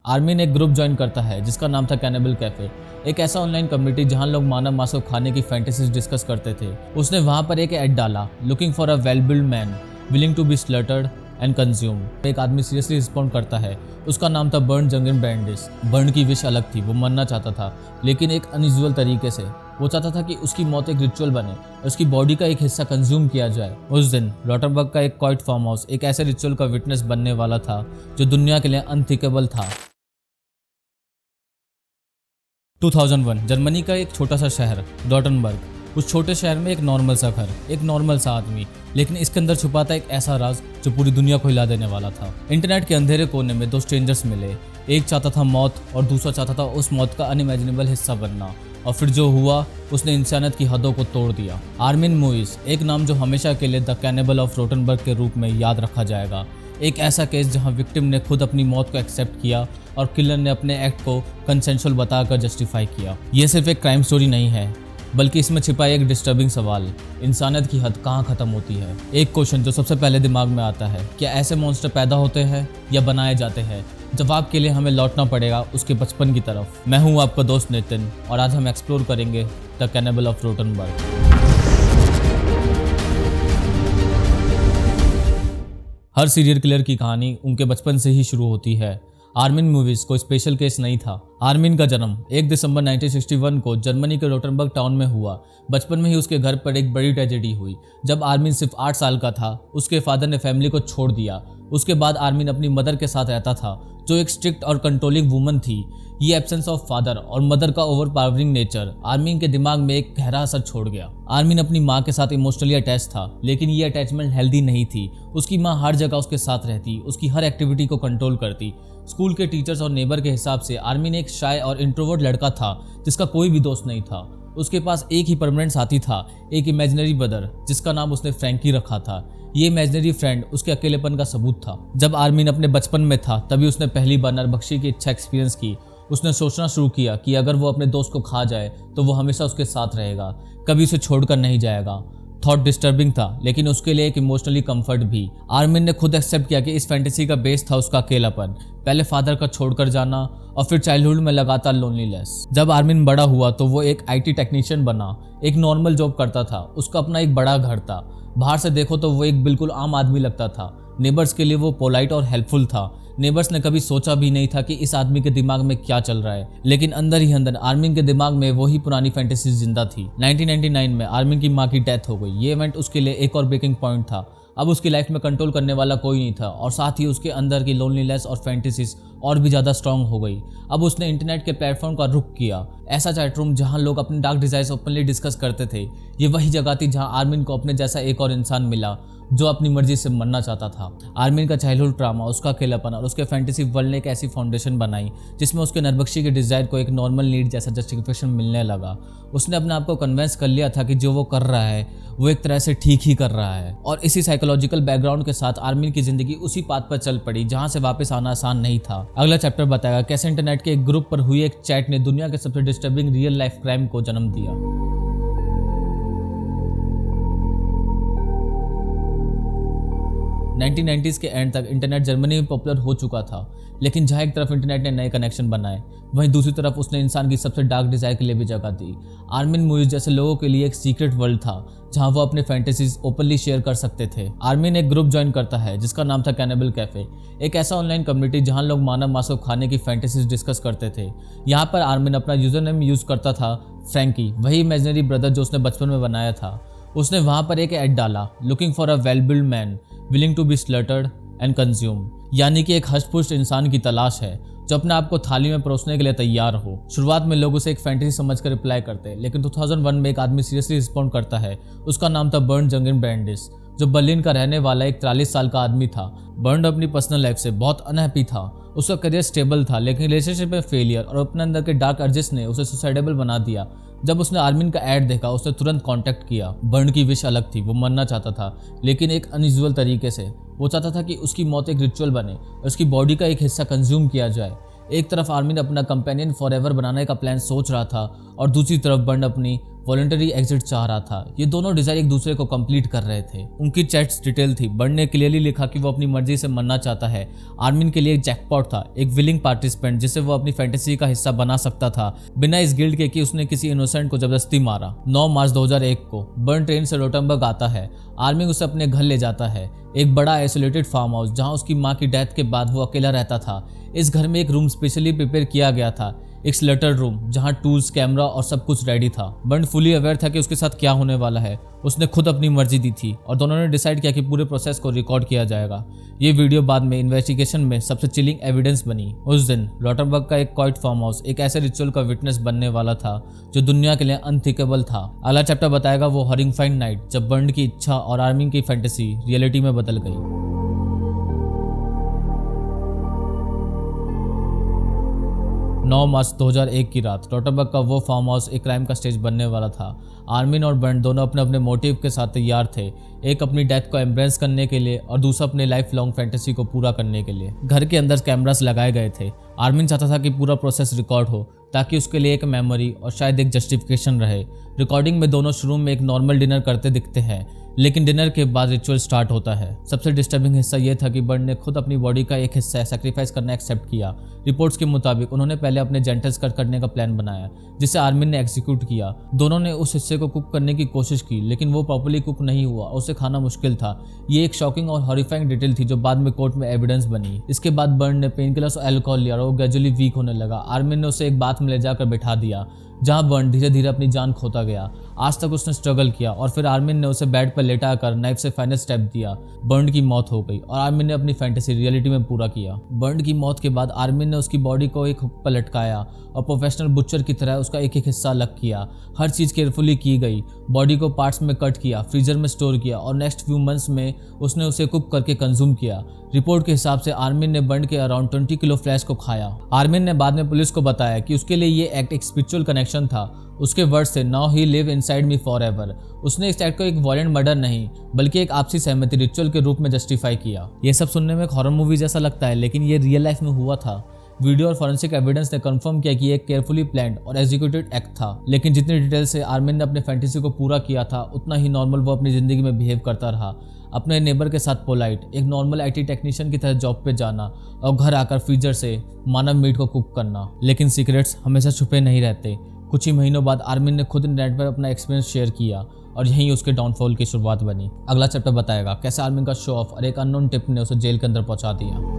Armin एक group join करता है जिसका नाम था कैनिबल कैफे, एक ऐसा ऑनलाइन कम्युनिटी जहां लोग मानव मांस को खाने की फैंटेसीज डिस्कस करते थे। उसने वहां पर एक ऐड डाला, looking for a well build man willing to be slaughtered and consume. एक आदमी सीरियसली रिस्पॉन्ड करता है, उसका नाम था बर्न जंगन ब्रांडिस। बर्न की विश अलग थी, वो मरना चाहता था लेकिन एक अनयूजुअल तरीके से। वो चाहता था कि उसकी मौत एक रिचुअल बने, उसकी बॉडी का एक हिस्सा कंज्यूम किया जाए। उस दिन रोटनबर्ग का एक क्वाइट फार्म हाउस एक ऐसे रिचुअल का विटनेस बनने वाला था जो दुनिया के लिए अनथिंकेबल था। 2001 जर्मनी का एक छोटा सा शहर रोटनबर्ग। उस छोटे शहर में एक नॉर्मल सा घर, एक नॉर्मल सा आदमी, लेकिन इसके अंदर छुपा था एक ऐसा राज जो पूरी दुनिया को हिला देने वाला था। इंटरनेट के अंधेरे कोने में दो स्ट्रेंजर्स मिले, एक चाहता था मौत और दूसरा चाहता था उस मौत का अनइमेजिनेबल हिस्सा बनना। और फिर जो हुआ उसने इंसानियत की हदों को तोड़ दिया। आर्मिन मूइज, एक नाम जो हमेशा के लिए द कैनिबल ऑफ रोटनबर्ग के रूप में याद रखा जाएगा। एक ऐसा केस जहां विक्टिम ने खुद अपनी मौत को एक्सेप्ट किया और किलर ने अपने एक्ट को कंसेंशुअल बताकर जस्टिफाई किया। यह सिर्फ एक क्राइम स्टोरी नहीं है, बल्कि इसमें छिपा एक डिस्टर्बिंग सवाल, इंसानियत की हद कहाँ खत्म होती है। एक क्वेश्चन जो सबसे पहले दिमाग में आता है, क्या ऐसे मॉन्स्टर पैदा होते हैं या बनाए जाते हैं? जवाब के लिए हमें लौटना पड़ेगा उसके बचपन की तरफ। मैं हूँ आपका दोस्त नितिन और आज हम एक्सप्लोर करेंगे द कैनिबल ऑफ रोटनबर्ग। हर सीरियल किलर की कहानी उनके बचपन से ही शुरू होती है। आर्मिन मूवीज कोई स्पेशल केस नहीं था। आर्मिन का जन्म 1 दिसंबर 1961 को जर्मनी के रोटनबर्ग टाउन में हुआ। बचपन में ही उसके घर पर एक बड़ी ट्रेजेडी हुई। जब आर्मिन सिर्फ 8 साल का था, उसके फादर ने फैमिली को छोड़ दिया। उसके बाद आर्मिन अपनी मदर के साथ रहता था, जो एक स्ट्रिक्ट और कंट्रोलिंग वुमन थी। ये एब्सेंस ऑफ फादर और मदर का ओवर पावरिंग नेचर आर्मिन के दिमाग में एक गहरा असर छोड़ गया। आर्मिन अपनी माँ के साथ इमोशनली अटैच था, लेकिन ये अटैचमेंट हेल्दी नहीं थी। उसकी माँ हर जगह उसके साथ रहती, उसकी हर एक्टिविटी को कंट्रोल करती। स्कूल के टीचर्स और नेबर के हिसाब से आर्मिन एक शाय और इंट्रोवर्ट लड़का था जिसका कोई भी दोस्त नहीं था। उसके पास एक ही परमानेंट साथी था, एक इमेजिनरी ब्रदर जिसका नाम उसने फ्रैंकी रखा था। ये इमेजिनरी फ्रेंड उसके अकेलेपन का सबूत था। जब आर्मिन अपने बचपन में था तभी उसने पहली बार नरभक्षी की इच्छा एक्सपीरियंस की। उसने सोचना शुरू किया कि अगर वो अपने दोस्त को खा जाए तो वो हमेशा उसके साथ रहेगा, कभी उसे छोड़कर नहीं जाएगा। थॉट डिस्टर्बिंग था, लेकिन उसके लिए एक इमोशनली कंफर्ट भी। आर्मिन ने खुद एक्सेप्ट किया कि इस फैंटेसी का बेस था उसका अकेलापन, पहले फादर का छोड़कर जाना और फिर चाइल्डहुड में लगातार लोनलीनेस। जब आर्मिन बड़ा हुआ तो वो एक IT टेक्नीशियन बना, एक नॉर्मल जॉब करता था। उसका अपना एक बड़ा घर था। बाहर से देखो तो वो एक बिल्कुल आम आदमी लगता था। नेबर्स के लिए वो पोलाइट और हेल्पफुल था। नेबर्स ने कभी सोचा भी नहीं था कि इस आदमी के दिमाग में क्या चल रहा है, लेकिन अंदर ही अंदर आर्मिन के दिमाग में वही पुरानी फैंटेसी जिंदा थी। 1999 में आर्मिन की माँ की डेथ हो गई। ये इवेंट उसके लिए एक और ब्रेकिंग पॉइंट था। अब उसकी लाइफ में कंट्रोल करने वाला कोई नहीं था और साथ ही उसके अंदर की लोनलीनेस और फैंटेसीज और भी ज़्यादा स्ट्रांग हो गई। अब उसने इंटरनेट के प्लेटफॉर्म का रुख किया, ऐसा चैट रूम जहाँ लोग अपने डार्क डिजायर्स ओपनली डिस्कस करते थे। ये वही जगह थी जहाँ आर्मिन को अपने जैसा एक और इंसान मिला जो अपनी मर्जी से मरना चाहता था। आर्मिन का चाइल्डहुड ट्रामा, उसका अकेलापन और उसके फैंटेसी वर्ल्ड ने एक ऐसी फाउंडेशन बनाई जिसमें उसके नरभक्षी के डिजायर को एक नॉर्मल नीड जैसा जस्टिफिकेशन मिलने लगा। उसने अपने आप को कन्विंस कर लिया था कि जो वो कर रहा है वो एक तरह से ठीक ही कर रहा है। और इसी साइकोलॉजिकल बैकग्राउंड के साथ आर्मिन की जिंदगी उसी पाथ पर चल पड़ी जहां से वापस आना आसान नहीं था। अगला चैप्टर बताएगा कैसे इंटरनेट के एक ग्रुप पर हुई एक चैट ने दुनिया के सबसे डिस्टर्बिंग रियल लाइफ क्राइम को जन्म दिया। 1990s के एंड तक इंटरनेट जर्मनी में पॉपुलर हो चुका था, लेकिन जहाँ एक तरफ इंटरनेट ने नए कनेक्शन बनाए, वहीं दूसरी तरफ उसने इंसान की सबसे डार्क डिजायर के लिए भी जगह दी। आर्मिन मूइज जैसे लोगों के लिए एक सीक्रेट वर्ल्ड था जहाँ वो अपने फैंटेसीज ओपनली शेयर कर सकते थे। आर्मिन एक ग्रुप ज्वाइन करता है जिसका नाम था कैनिबल कैफे, एक ऐसा ऑनलाइन कम्युनिटी जहाँ लोग मानव मांस को खाने की फैंटेसीज डिस्कस करते थे। यहाँ पर आर्मिन अपना यूजर नेम यूज करता था फ्रैंकी, वही इमेजिनरी ब्रदर जो उसने बचपन में बनाया था। उसने वहाँ पर एक ऐड डाला, looking for a well build man willing to be slaughtered and consume, यानी कि एक हष्ट-पुष्ट इंसान की तलाश है जो अपने आप को थाली में परोसने के लिए तैयार हो। शुरुआत में लोग उसे एक फैंटेसी समझकर रिप्लाई करते, लेकिन 2001 में एक आदमी सीरियसली रिस्पॉन्ड करता है। उसका नाम था बर्न जंगन ब्रांडिस, जो बर्लिन का रहने वाला एक 43 साल का आदमी था। बर्न अपनी पर्सनल लाइफ से बहुत अनहैप्पी था। उसका करियर स्टेबल था, लेकिन रिलेशनशिप में फेलियर और अपने अंदर के डार्क अर्जेस ने उसे सुसाइडेबल बना दिया। जब उसने आर्मिन का ऐड देखा उसने तुरंत कांटेक्ट किया। बर्न की विश अलग थी, वो मरना चाहता था लेकिन एक अनयूजुअल तरीके से। वो चाहता था कि उसकी मौत एक रिचुअल बने, उसकी बॉडी का एक हिस्सा कंज्यूम किया जाए। एक तरफ आर्मिन अपना कंपेनियन फॉरएवर बनाने का प्लान सोच रहा था और दूसरी तरफ बर्न अपनी वॉलंटरी एग्जिट चाह रहा था। ये दोनों डिजायर एक दूसरे को कंप्लीट कर रहे थे। उनकी चैट्स डिटेल थी। बर्न ने क्लियरली लिखा कि वो अपनी मर्जी से मरना चाहता है। आर्मिन के लिए एक जैकपॉट था, एक विलिंग पार्टिसिपेंट जिसे वो अपनी फैंटेसी का हिस्सा बना सकता था बिना इस गिल्ट के कि उसने किसी इनोसेंट को जबरदस्ती मारा। 9 मार्च 2001 को बर्न ट्रेन से रोटनबर्ग आता है। आर्मिन उसे अपने घर ले जाता है, एक बड़ा आइसोलेटेड फार्म हाउस जहां उसकी मां की डेथ के बाद वो अकेला रहता था। इस घर में एक रूम स्पेशली प्रिपेयर किया गया था, एक स्लटर रूम जहां टूल्स, कैमरा और सब कुछ रेडी था। बर्न फुली अवेयर था कि उसके साथ क्या होने वाला है। उसने खुद अपनी मर्जी दी थी और दोनों ने डिसाइड किया कि पूरे प्रोसेस को रिकॉर्ड किया जाएगा। ये वीडियो बाद में इन्वेस्टिगेशन में सबसे चिलिंग एविडेंस बनी। उस दिन रोटनबर्ग का एक क्वाइट फार्म हाउस एक ऐसे रिचुअल का विटनेस बनने वाला था जो दुनिया के लिए अनथिंकेबल था। अगला चैप्टर बताएगा वो हॉरिफाइंग नाइट जब बर्न की इच्छा और आर्मिन की फैंटेसी रियलिटी में बदल गई। 9 मार्च 2001 की रात रोटनबर्ग का वो फार्म हाउस एक क्राइम का स्टेज बनने वाला था। आर्मिन और बर्न दोनों अपने अपने मोटिव के साथ तैयार थे, एक अपनी डेथ को एम्ब्रेस करने के लिए और दूसरा अपने लाइफ लॉन्ग फैंटेसी को पूरा करने के लिए। घर के अंदर कैमरास लगाए गए थे। आर्मिन चाहता था कि पूरा प्रोसेस रिकॉर्ड हो ताकि उसके लिए एक मेमोरी और शायद एक जस्टिफिकेशन रहे। रिकॉर्डिंग में दोनों शुरू में एक नॉर्मल डिनर करते दिखते हैं, लेकिन डिनर के बाद रिचुअल स्टार्ट होता है। सबसे डिस्टर्बिंग हिस्सा यह था कि बर्न ने खुद अपनी बॉडी का एक हिस्सा सैक्रिफाइस करना एक्सेप्ट किया। रिपोर्ट्स के मुताबिक उन्होंने पहले अपने जेंटल्स कट करने का प्लान बनाया जिसे आर्मिन ने एग्जीक्यूट किया। दोनों ने उस हिस्से को कुक करने की कोशिश की लेकिन वो प्रॉपर्ली कुक नहीं हुआ, उसे खाना मुश्किल था। ये एक शॉकिंग और हॉरिफाइंग डिटेल थी जो बाद में कोर्ट में एविडेंस बनी। इसके बाद बर्न ने पेन किलर्स और अल्कोहल लिया और वो ग्रेजुअली वीक होने लगा। आर्मिन ने उसे एक बाथ में ले जाकर बैठा दिया जहां बर्न धीरे धीरे अपनी जान खोता गया। आज तक उसने स्ट्रगल किया और फिर आर्मिन ने उसे बेड पर लेटाकर नाइफ से फाइनल स्टेप दिया। बर्न की मौत हो गई और आर्मिन ने अपनी फैंटेसी रियलिटी में पूरा किया। बर्न की मौत के बाद आर्मिन ने उसकी बॉडी को एक हुक पर लटकाया और प्रोफेशनल बुचर की तरह उसका एक एक हिस्सा अलग किया। हर चीज़ केयरफुली की गई। बॉडी को पार्ट्स में कट किया, फ्रीजर में स्टोर किया और नेक्स्ट फ्यू मंथ्स में उसने उसे कुक करके कंज्यूम किया। रिपोर्ट के हिसाब से आर्मिन ने बर्न के अराउंड 20 किलो फ्लैश को खाया। आर्मिन ने बाद में पुलिस को बताया कि उसके लिए ये एक्ट एक स्पिरिचुअल कनेक्शन था। उसके वर्ड्स थे, now he live inside me forever. उसने इस एक्ट को एक वॉलेंट मर्डर नहीं बल्कि एक आपसी सहमति रिचुअल के रूप में जस्टिफाई किया। ये सब सुनने में एक हॉरर मूवी जैसा लगता है लेकिन ये रियल लाइफ में हुआ था। वीडियो और फॉरेंसिक एविडेंस ने कंफर्म किया कि ये एक केयरफुली प्लान्ड और एग्जीक्यूटेड एक्ट था। लेकिन जितनी डिटेल से आर्मिन ने अपने फैंटेसी को पूरा किया था उतना ही नॉर्मल वो अपनी जिंदगी में बिहेव करता रहा। अपने नेबर के साथ पोलाइट, एक नॉर्मल IT टेक्नीशियन की तरह जॉब पे जाना और घर आकर फ्रीजर से मानव मीट को कुक करना। लेकिन सीक्रेट्स हमेशा छुपे नहीं रहते। कुछ ही महीनों बाद आर्मिन ने खुद इंटरनेट पर अपना एक्सपीरियंस शेयर किया और यहीं उसके डाउनफॉल की शुरुआत बनी। अगला चैप्टर बताएगा कैसे आर्मिन का शो ऑफ और एक अननोन टिप ने उसे जेल के अंदर पहुंचा दिया।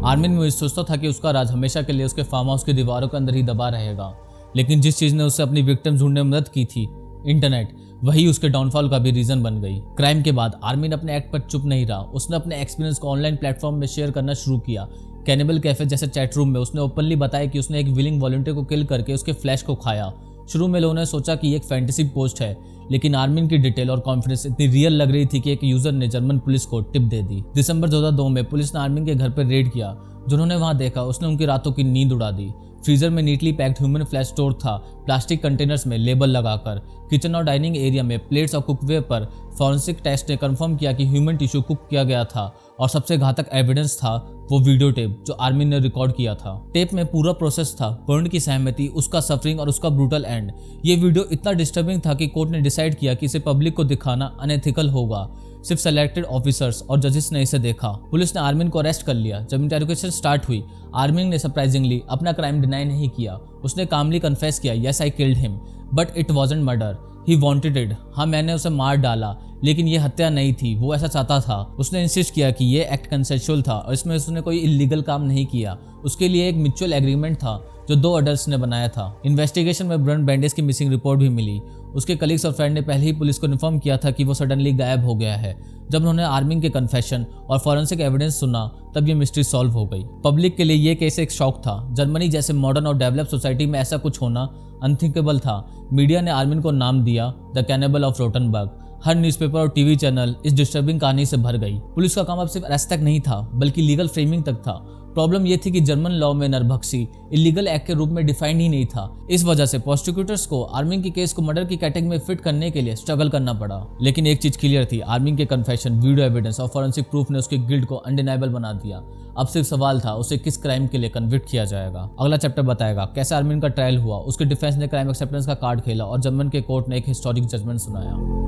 आर्मिन मूविज सोचता था कि उसका राज हमेशा के लिए उसके फार्म हाउस की दीवारों के अंदर ही दबा रहेगा, लेकिन जिस चीज ने उसे अपनी विक्टिम ढूंढने में मदद की थी, इंटरनेट, वही उसके डाउनफॉल का भी रीजन बन गई। क्राइम के बाद आर्मिन अपने एक्ट पर चुप नहीं रहा। उसने अपने एक्सपीरियंस को ऑनलाइन प्लेटफॉर्म में शेयर करना शुरू किया। कैनिबल कैफे जैसे चैट रूम में उसने ओपनली बताया कि उसने एक विलिंग वॉलंटियर को किल करके उसके फ्लैश को खाया। शुरू में लोगों ने सोचा कि ये एक फैंटेसी पोस्ट है, लेकिन आर्मिन की डिटेल और कॉन्फिडेंस इतनी रियल लग रही थी कि एक यूजर ने जर्मन पुलिस को टिप दे दी। दिसंबर 2002 में पुलिस ने आर्मिन के घर पर रेड किया। जिन्होंने वहां देखा उसने उनकी रातों की नींद उड़ा दी। फ्रीजर में neatly packed human flesh store था, प्लास्टिक कंटेनर्स में लेबल लगाकर। किचन और डाइनिंग एरिया में प्लेट्स और कुकवेयर पर फॉरेंसिक टेस्ट ने कंफर्म किया कि ह्यूमन टिश्यू कुक किया गया था। और सबसे घातक एविडेंस था वो वीडियो टेप जो आर्मिन ने रिकॉर्ड किया था। टेप में पूरा प्रोसेस था, बर्न की सहमति, उसका सफरिंग और उसका ब्रूटल एंड। ये वीडियो इतना डिस्टर्बिंग था कि कोर्ट ने डिसाइड किया कि इसे पब्लिक को दिखाना अनएथिकल होगा। सिर्फ सेलेक्टेड ऑफिसर्स और जजेस ने इसे देखा। पुलिस ने आर्मिन को अरेस्ट कर लिया। जब इंटेरोगेशन स्टार्ट हुई, आर्मिन ने सरप्राइजिंगली अपना क्राइम डिनाई नहीं किया। उसने कामली कन्फेस किया, yes I killed him but it wasn't murder, he wanted it. हाँ, मैंने उसे मार डाला लेकिन ये हत्या नहीं थी, वो ऐसा चाहता था। उसने इंसिस्ट किया कि ये एक्ट कंसेंशुअल था और इसमें उसने कोई इलीगल काम नहीं किया। उसके लिए एक म्यूचुअल एग्रीमेंट था जो 2 अडल्ट्स ने बनाया था। इन्वेस्टिगेशन में बर्न बैंडेज की मिसिंग रिपोर्ट भी मिली। उसके कलीग्स और फ्रेंड ने पहले ही पुलिस को इन्फॉर्म किया था कि वो सडनली गायब हो गया है। जब उन्होंने आर्मिन के कन्फेशन और फॉरेंसिक एविडेंस सुना तब ये मिस्ट्री सॉल्व हो गई। पब्लिक के लिए ये केस एक शॉक था। जर्मनी जैसे मॉडर्न और डेवलप सोसाइटी में ऐसा कुछ होना अनथिंकेबल था। मीडिया ने आर्मिन को नाम दिया द कैनिबल ऑफ रोटनबर्ग। हर न्यूज़पेपर और टीवी चैनल इस डिस्टर्बिंग कहानी से भर गई। पुलिस का काम अब सिर्फ अरेस्ट तक नहीं था बल्कि लीगल फ्रेमिंग तक था। प्रॉब्लम ये थी कि जर्मन लॉ में नरभक्षी इलीगल एक्ट के रूप में डिफाइंड ही नहीं था। इस वजह से प्रोसिक्यूटर्स को आर्मिन के केस को मर्डर की कैटेगरी में फिट करने के लिए स्ट्रगल करना पड़ा। लेकिन एक चीज क्लियर थी, आर्मिन के कन्फेशन, वीडियो एविडेंस और फॉरेंसिक प्रूफ ने उसके गिल्ट को अनडिनाइबल बना दिया। अब सिर्फ सवाल था उसे किस क्राइम के लिए कन्विक्ट किया जाएगा। अगला चैप्टर बताएगा कैसे आर्मिन का ट्रायल हुआ, उसके डिफेंस ने क्राइम एक्सेप्टेंस का कार्ड खेला और जर्मन के कोर्ट ने एक हिस्टोरिक जजमेंट सुनाया।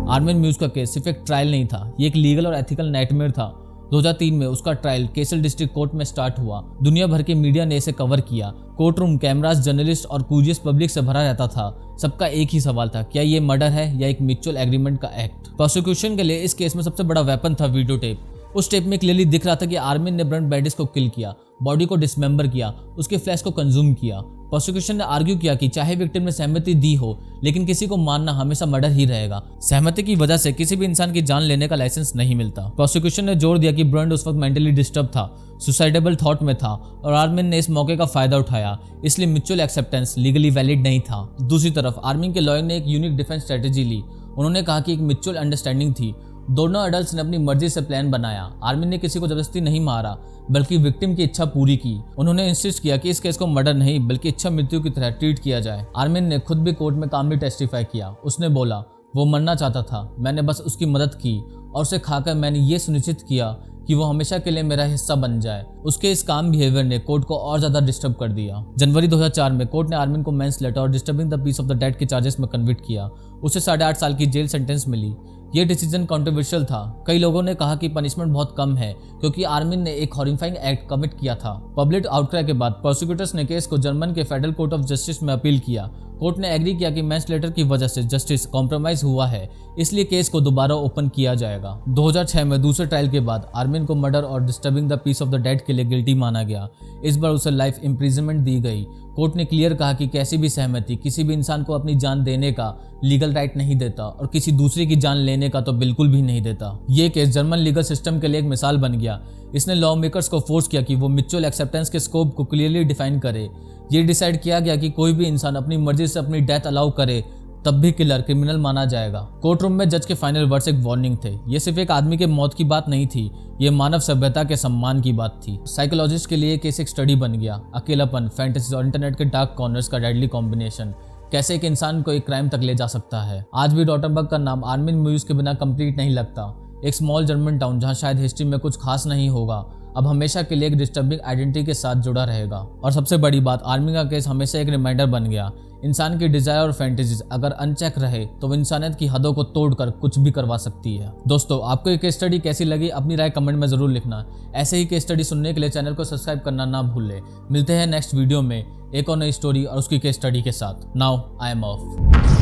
आर्मिन म्यूज का केस सिर्फ एक ट्रायल नहीं था, ये एक लीगल और एथिकल नाइटमेयर था। 2003 में उसका ट्रायल केसल डिस्ट्रिक्ट कोर्ट में स्टार्ट हुआ। दुनिया भर के मीडिया ने इसे कवर किया। कोर्ट रूम कैमरास, जर्नलिस्ट और क्यूरियस पब्लिक से भरा रहता था। सबका एक ही सवाल था, क्या ये मर्डर है या एक म्यूचुअल एग्रीमेंट का एक्ट। प्रोसिक्यूशन के लिए इस केस में सबसे बड़ा वेपन था वीडियो टेप। उस टेप में क्लियरली दिख रहा था कि आर्मिन ने ब्रंट बैडिस को किल किया, बॉडी को डिसमेंबर किया, उसके फ्लैश को कंज्यूम किया। प्रोसिक्यूशन ने आर्ग्यू किया कि चाहे विक्टिम ने सहमति दी हो, लेकिन किसी को मारना हमेशा मर्डर ही रहेगा। सहमति की वजह से किसी भी इंसान की जान लेने का लाइसेंस नहीं मिलता। प्रोसिक्यूशन ने जोर दिया कि ब्रंट उस वक्त मेंटली डिस्टर्ब था, सुसाइडेबल थॉट में था और आर्मिन ने इस मौके का फायदा उठाया, इसलिए म्यूचुअल एक्सेप्टेंस लीगली वैलिड नहीं था। दूसरी तरफ आर्मिन के लॉयर ने एक यूनिक डिफेंस स्ट्रेटेजी ली। उन्होंने कहा कि एक म्यूचुअल अंडरस्टैंडिंग थी। दोनों एडल्ट्स ने अपनी मर्जी से प्लान बनाया। आर्मिन ने किसी को जबरदस्ती नहीं मारा, बल्कि विक्टिम की इच्छा पूरी की। उन्होंने इंसिस्ट किया कि इस केस को मर्डर नहीं बल्कि इच्छा मृत्यु की तरह ट्रीट किया जाए। आर्मिन ने खुद भी कोर्ट में कामली टेस्टिफाई किया। उसने बोला, वो मरना चाहता था, मैंने बस उसकी मदद की और उसे खाकर मैंने ये सुनिश्चित किया कि वो हमेशा के लिए मेरा हिस्सा बन जाए। उसके इस काम बिहेवियर ने कोर्ट को और ज्यादा डिस्टर्ब कर दिया। जनवरी 2004 में कोर्ट ने आर्मिन को मैन्सलेटर और disturbing the peace of the dead के चार्जेस में कन्विक्ट किया। उसे 8.5 साल की जेल सेंटेंस मिली। ये डिसीजन कंट्रोवर्शियल था। कई लोगों ने कहा कि पनिशमेंट बहुत कम है क्योंकि आर्मिन ने एक हॉरिफाइंग एक्ट कमिट किया था। पब्लिक आउटक्राई के बाद प्रोसिक्यूटर्स ने केस को जर्मन के फेडरल कोर्ट ऑफ जस्टिस में अपील किया। कोर्ट ने एग्री किया कि मैन्सलेटर की वजह से जस्टिस कॉम्प्रोमाइज हुआ है, इसलिए केस को दोबारा ओपन किया जाएगा। 2006 में दूसरे ट्रायल के बाद आर्मिन को मर्डर और disturbing the peace of the dead के लिए गिल्टी माना गया। इस बार उसे लाइफ इम्प्रिजनमेंट दी गई। कोर्ट ने क्लियर कहा कि कैसी भी सहमति किसी भी इंसान को अपनी जान देने का लीगल राइट नहीं देता और किसी दूसरे की जान लेने का तो बिल्कुल भी नहीं देता। ये केस जर्मन लीगल सिस्टम के लिए एक मिसाल बन गया। इसने लॉ मेकर्स को फोर्स किया कि वो म्यूचुअल एक्सेप्टेंस के स्कोप को क्लियरली डिफाइन करे। ये डिसाइड किया गया कि कोई भी इंसान अपनी मर्जी से अपनी डेथ अलाउ करे तब भी किलर क्रिमिनल माना जाएगा। कोर्ट रूम में जज के फाइनल वर्ड्स एक वार्निंग थे। ये सिर्फ एक आदमी के मौत की बात नहीं थी, ये मानव सभ्यता के सम्मान की बात थी। साइकोलॉजिस्ट के लिए केस एक स्टडी बन गया। अकेलापन, फैंटेसी और इंटरनेट के डार्क कॉर्नर्स का डेडली कॉम्बिनेशन कैसे एक इंसान को एक क्राइम तक ले जा सकता है। आज भी रॉटनबर्ग का नाम आर्मिन म्यूज के बिना कंप्लीट नहीं लगता। एक स्मॉल जर्मन टाउन जहां शायद हिस्ट्री में कुछ खास नहीं होगा, अब हमेशा के लिए एक डिस्टर्बिंग आइडेंटिटी के साथ जुड़ा रहेगा। और सबसे बड़ी बात, आर्मिन का केस हमेशा एक रिमाइंडर बन गया। इंसान की डिजायर और फैंटेसीज अगर अनचेक रहे तो वो इंसानियत की हदों को तोड़कर कुछ भी करवा सकती है। दोस्तों, आपको ये केस स्टडी कैसी लगी अपनी राय कमेंट में जरूर लिखना। ऐसे ही केस स्टडी सुनने के लिए चैनल को सब्सक्राइब करना ना भूलें। मिलते हैं नेक्स्ट वीडियो में एक और नई स्टोरी और उसकी केस स्टडी के साथ। Now I am of.